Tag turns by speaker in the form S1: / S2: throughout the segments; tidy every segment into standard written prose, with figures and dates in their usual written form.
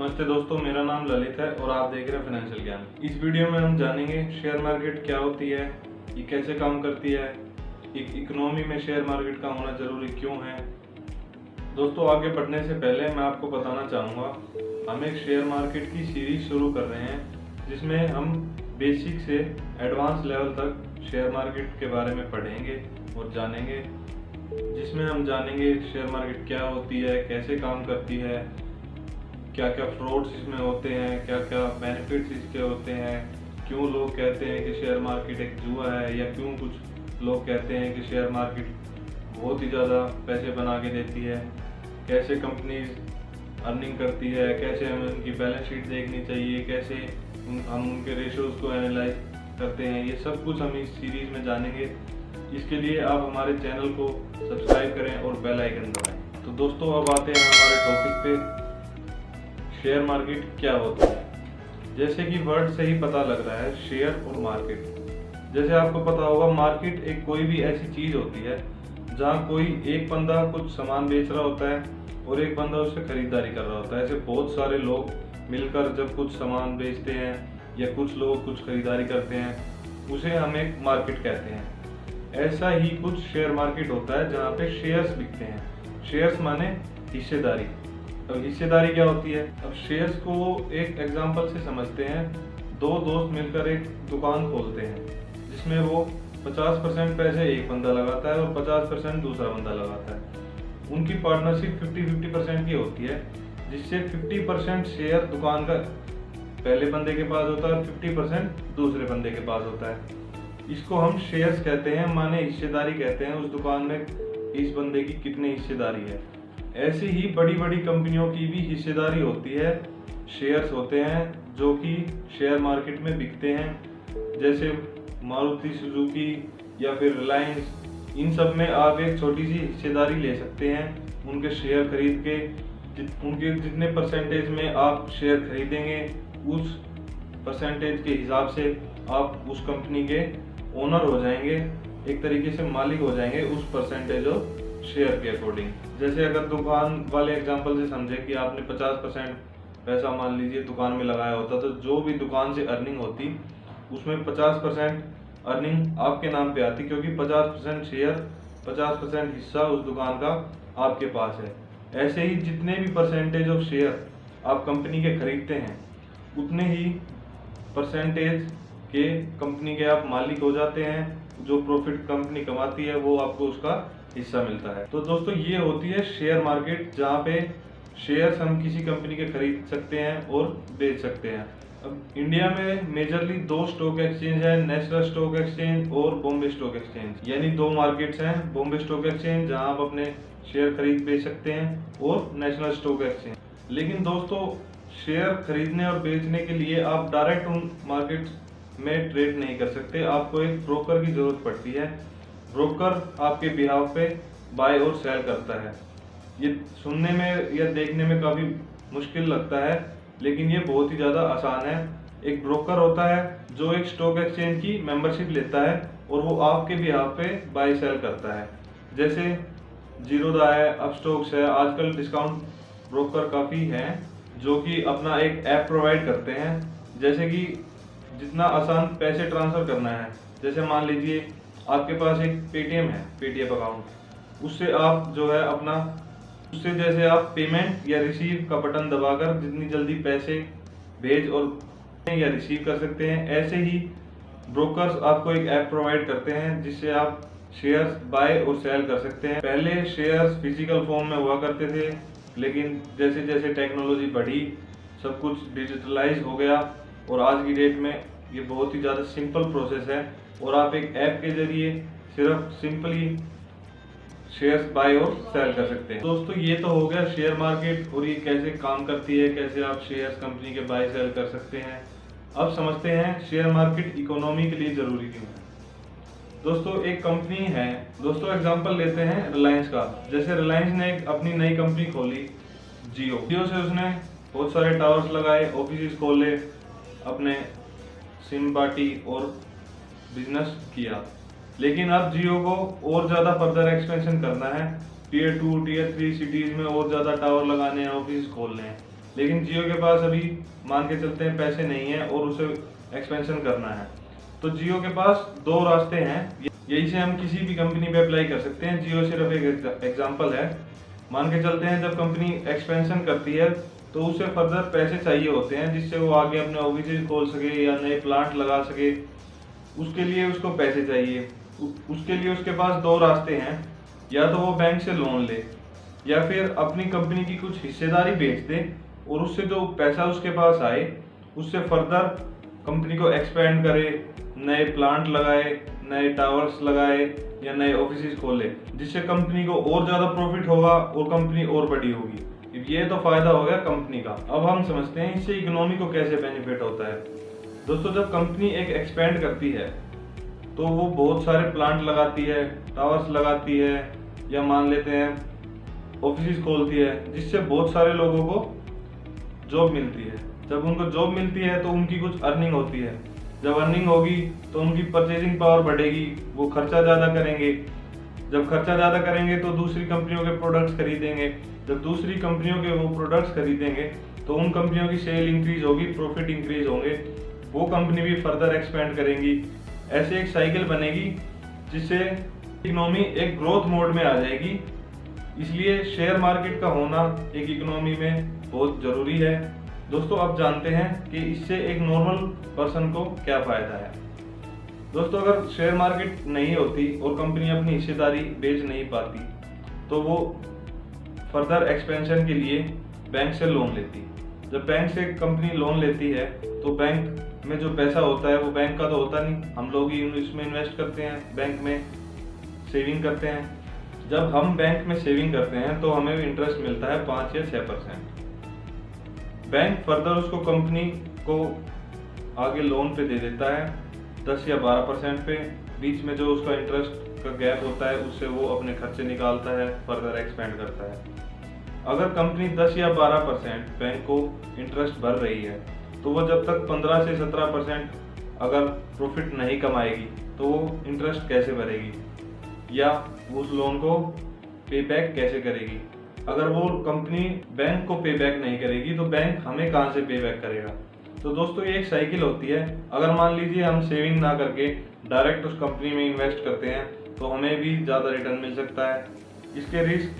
S1: नमस्ते दोस्तों, मेरा नाम ललित है और आप देख रहे हैं फाइनेंशियल ज्ञान। इस वीडियो में हम जानेंगे शेयर मार्केट क्या होती है, ये कैसे काम करती है, एक इकोनॉमी में शेयर मार्केट का होना जरूरी क्यों है। दोस्तों, आगे बढ़ने से पहले मैं आपको बताना चाहूँगा, हम एक शेयर मार्केट की सीरीज शुरू कर रहे हैं जिसमें हम बेसिक से एडवांस लेवल तक शेयर मार्केट के बारे में पढ़ेंगे और जानेंगे, जिसमें हम जानेंगे शेयर मार्केट क्या होती है, कैसे काम करती है, क्या क्या फ्रॉड्स इसमें होते हैं, क्या क्या बेनिफिट्स इसके होते हैं, क्यों लोग कहते हैं कि शेयर मार्केट एक जुआ है, या क्यों कुछ लोग कहते हैं कि शेयर मार्केट बहुत ही ज़्यादा पैसे बना के देती है, कैसे कंपनीज अर्निंग करती है, कैसे हमें उनकी बैलेंस शीट देखनी चाहिए, कैसे हम उनके रेशोज़ को एनालाइज करते हैं। ये सब कुछ हम इस सीरीज़ में जानेंगे। इसके लिए आप हमारे चैनल को सब्सक्राइब करें और बेल आइकन दबाएं। तो दोस्तों, अब आते हैं हमारे टॉपिक पे, शेयर मार्केट क्या होता है। जैसे कि वर्ड से ही पता लग रहा है, शेयर और मार्केट। जैसे आपको पता होगा, मार्केट एक कोई भी ऐसी चीज होती है जहाँ कोई एक बंदा कुछ सामान बेच रहा होता है और एक बंदा उससे खरीदारी कर रहा होता है। ऐसे बहुत सारे लोग मिलकर जब कुछ सामान बेचते हैं या कुछ लोग कुछ खरीदारी करते हैं, उसे हम एक मार्केट कहते हैं। ऐसा ही कुछ शेयर मार्केट होता है जहाँ पे शेयर्स बिकते हैं। शेयर्स माने हिस्सेदारी। अब हिस्सेदारी क्या होती है? अब शेयर्स को एक एग्जांपल से समझते हैं। दो दोस्त मिलकर एक दुकान खोलते हैं जिसमें वो 50% पैसे एक बंदा लगाता है और 50% दूसरा बंदा लगाता है। उनकी पार्टनरशिप 50-50% की होती है, जिससे 50% शेयर दुकान का पहले बंदे के पास होता है और 50% दूसरे बंदे के पास होता है। इसको हम शेयर्स कहते हैं, माने हिस्सेदारी कहते हैं। उस दुकान में इस बंदे की कितनी हिस्सेदारी है। ऐसी ही बड़ी बड़ी कंपनियों की भी हिस्सेदारी होती है। शेयर्स होते हैं जो कि शेयर मार्केट में बिकते हैं, जैसे मारुति सुजुकी या फिर रिलायंस। इन सब में आप एक छोटी सी हिस्सेदारी ले सकते हैं। उनके शेयर खरीद के उनके जितने परसेंटेज में आप शेयर खरीदेंगे, उस परसेंटेज के हिसाब से आप उस कंपनी के ओनर हो जाएंगे, एक तरीके से मालिक हो जाएंगे उस परसेंटेज ऑफ शेयर के अकॉर्डिंग। जैसे अगर दुकान वाले एग्जांपल से समझे कि आपने 50% पैसा मान लीजिए दुकान में लगाया होता, तो जो भी दुकान से अर्निंग होती उसमें 50% अर्निंग आपके नाम पे आती, क्योंकि 50% शेयर, 50% हिस्सा उस दुकान का आपके पास है। ऐसे ही जितने भी परसेंटेज ऑफ शेयर आप कंपनी के खरीदते हैं, उतने ही परसेंटेज के कंपनी के आप मालिक हो जाते हैं। जो प्रॉफिट कंपनी कमाती है वो आपको उसका हिस्सा मिलता है। तो दोस्तों, ये होती है शेयर मार्केट, जहाँ पे शेयर्स हम किसी कंपनी के खरीद सकते हैं और बेच सकते हैं। अब इंडिया में मेजरली दो स्टॉक एक्सचेंज है, नेशनल स्टॉक एक्सचेंज और बॉम्बे स्टॉक एक्सचेंज। यानी दो मार्केट्स हैं, बॉम्बे स्टॉक एक्सचेंज जहाँ आप अपने शेयर खरीद बेच सकते हैं, और नेशनल स्टॉक एक्सचेंज। लेकिन दोस्तों, शेयर खरीदने और बेचने के लिए आप डायरेक्ट उन मार्केट में ट्रेड नहीं कर सकते। आपको एक ब्रोकर की जरूरत पड़ती है। ब्रोकर आपके बिहाफ पे बाय और सेल करता है। ये सुनने में या देखने में काफ़ी मुश्किल लगता है, लेकिन ये बहुत ही ज़्यादा आसान है। एक ब्रोकर होता है जो एक स्टॉक एक्सचेंज की मेंबरशिप लेता है और वो आपके बिहाफ पे बाय सेल करता है। जैसे जीरोधा है, अपस्टॉक्स है। आजकल डिस्काउंट ब्रोकर काफ़ी हैं जो कि अपना एक ऐप प्रोवाइड करते हैं। जैसे कि जितना आसान पैसे ट्रांसफ़र करना है, जैसे मान लीजिए आपके पास एक पेटीएम है, पेटीएम अकाउंट, उससे आप जो है अपना, उससे जैसे आप पेमेंट या रिसीव का बटन दबाकर जितनी जल्दी पैसे भेज और या रिसीव कर सकते हैं। ऐसे ही ब्रोकर्स आपको एक ऐप प्रोवाइड करते हैं जिससे आप शेयर्स बाय और सेल कर सकते हैं। पहले शेयर्स फिजिकल फॉर्म में हुआ करते थे, लेकिन जैसे जैसे टेक्नोलॉजी बढ़ी, सब कुछ डिजिटलाइज हो गया और आज की डेट में ये बहुत ही ज़्यादा सिंपल प्रोसेस है और आप एक ऐप के जरिए सिर्फ सिंपली शेयर्स बाय और सेल कर सकते हैं। दोस्तों, ये तो हो गया शेयर मार्केट और ये कैसे काम करती है, कैसे आप शेयर्स कंपनी के बाय सेल कर सकते हैं। अब समझते हैं शेयर मार्केट इकोनॉमी के लिए ज़रूरी क्यों है। दोस्तों, एक कंपनी है, दोस्तों एग्जांपल लेते हैं रिलायंस का। जैसे रिलायंस ने एक अपनी नई कंपनी खोली, जियो से उसने बहुत सारे टावर्स लगाए, ऑफिस खोले, अपने सिम बांटी और बिजनेस किया। लेकिन अब जियो को और ज़्यादा फर्दर एक्सपेंशन करना है, टीयर 2 टीयर 3 सिटीज़ में और ज़्यादा टावर लगाने हैं, ऑफिस खोलने हैं। लेकिन जियो के पास अभी मान के चलते हैं पैसे नहीं है और उसे एक्सपेंशन करना है, तो जियो के पास दो रास्ते हैं। यही से हम किसी भी कंपनी पे अप्लाई कर सकते हैं। जियो सिर्फ एक एग्जांपल है। मान के चलते हैं जब कंपनी एक्सपेंशन करती है तो उसे फर्दर पैसे चाहिए होते हैं जिससे वो आगे अपने ऑफिस खोल सके या नए प्लांट लगा सके, उसके लिए उसको पैसे चाहिए। उसके लिए उसके पास दो रास्ते हैं, या तो वो बैंक से लोन ले या फिर अपनी कंपनी की कुछ हिस्सेदारी बेच दे और उससे जो पैसा उसके पास आए उससे फर्दर कंपनी को एक्सपेंड करे, नए प्लांट लगाए, नए टावर्स लगाए या नए ऑफिस खोले, जिससे कंपनी को और ज़्यादा प्रॉफिट होगा और कंपनी और बड़ी होगी। ये तो फायदा हो गया कंपनी का। अब हम समझते हैं इससे इकोनॉमी को कैसे बेनिफिट होता है। दोस्तों, जब कंपनी एक एक्सपेंड करती है तो वो बहुत सारे प्लांट लगाती है, टावर्स लगाती है या मान लेते हैं ऑफिस खोलती है, जिससे बहुत सारे लोगों को जॉब मिलती है। जब उनको जॉब मिलती है तो उनकी कुछ अर्निंग होती है। जब अर्निंग होगी तो उनकी परचेजिंग पावर बढ़ेगी, वो खर्चा ज़्यादा करेंगे। जब खर्चा ज़्यादा करेंगे तो दूसरी कंपनियों के प्रोडक्ट्स खरीदेंगे। जब दूसरी कंपनियों के वो प्रोडक्ट्स खरीदेंगे तो उन कंपनियों की सेल इंक्रीज होगी, प्रॉफिट इंक्रीज होंगे, वो कंपनी भी फर्दर एक्सपेंड करेंगी। ऐसे एक साइकिल बनेगी जिससे इकोनॉमी एक ग्रोथ मोड में आ जाएगी। इसलिए शेयर मार्केट का होना एक इकोनॉमी में बहुत ज़रूरी है। दोस्तों, अब जानते हैं कि इससे एक नॉर्मल पर्सन को क्या फ़ायदा है। दोस्तों, अगर शेयर मार्केट नहीं होती और कंपनी अपनी हिस्सेदारी बेच नहीं पाती तो वो फर्दर एक्सपेंशन के लिए बैंक से लोन लेती। जब बैंक से कंपनी लोन लेती है तो बैंक में जो पैसा होता है वो बैंक का तो होता नहीं, हम लोग ही इसमें इन्वेस्ट करते हैं, बैंक में सेविंग करते हैं। जब हम बैंक में सेविंग करते हैं तो हमें इंटरेस्ट मिलता है 5 या 6%। बैंक फर्दर उसको कंपनी को आगे लोन पे दे देता है 10 या 12% पे। बीच में जो उसका इंटरेस्ट का गैप होता है उससे वो अपने खर्चे निकालता है, फर्दर एक्सपेंड करता है। अगर कंपनी 10 या 12% बैंक को इंटरेस्ट भर रही है तो वो जब तक 15 से 17% अगर प्रॉफिट नहीं कमाएगी तो वो इंटरेस्ट कैसे भरेगी या उस लोन को पे बैक कैसे करेगी। अगर वो कंपनी बैंक को पे बैक नहीं करेगी तो बैंक हमें कहाँ से पे बैक करेगा। तो दोस्तों, ये एक साइकिल होती है। अगर मान लीजिए हम सेविंग ना करके डायरेक्ट उस कंपनी में इन्वेस्ट करते हैं तो हमें भी ज़्यादा रिटर्न मिल सकता है। इसके रिस्क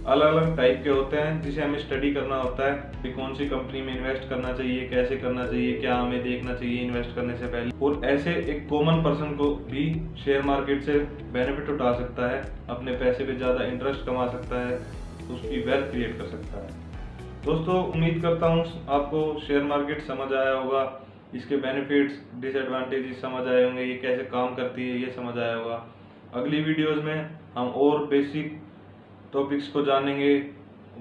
S1: अलग अलग टाइप के होते हैं जिसे हमें स्टडी करना होता है कि कौन सी कंपनी में इन्वेस्ट करना चाहिए, कैसे करना चाहिए, क्या हमें देखना चाहिए इन्वेस्ट करने से पहले। और ऐसे एक कॉमन पर्सन को भी शेयर मार्केट से बेनिफिट उठा सकता है, अपने पैसे पे ज़्यादा इंटरेस्ट कमा सकता है, उसकी वेल्थ क्रिएट कर सकता है। दोस्तों, उम्मीद करता हूँ आपको शेयर मार्केट समझ आया होगा, इसके बेनिफिट्स डिसएडवांटेजेस समझ आए होंगे, ये कैसे काम करती है ये समझ आया होगा। अगली वीडियोज़ में हम और बेसिक टॉपिक्स को जानेंगे,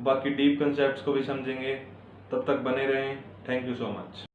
S1: बाकी डीप कंसेप्ट्स को भी समझेंगे। तब तक बने रहें। Thank you so much.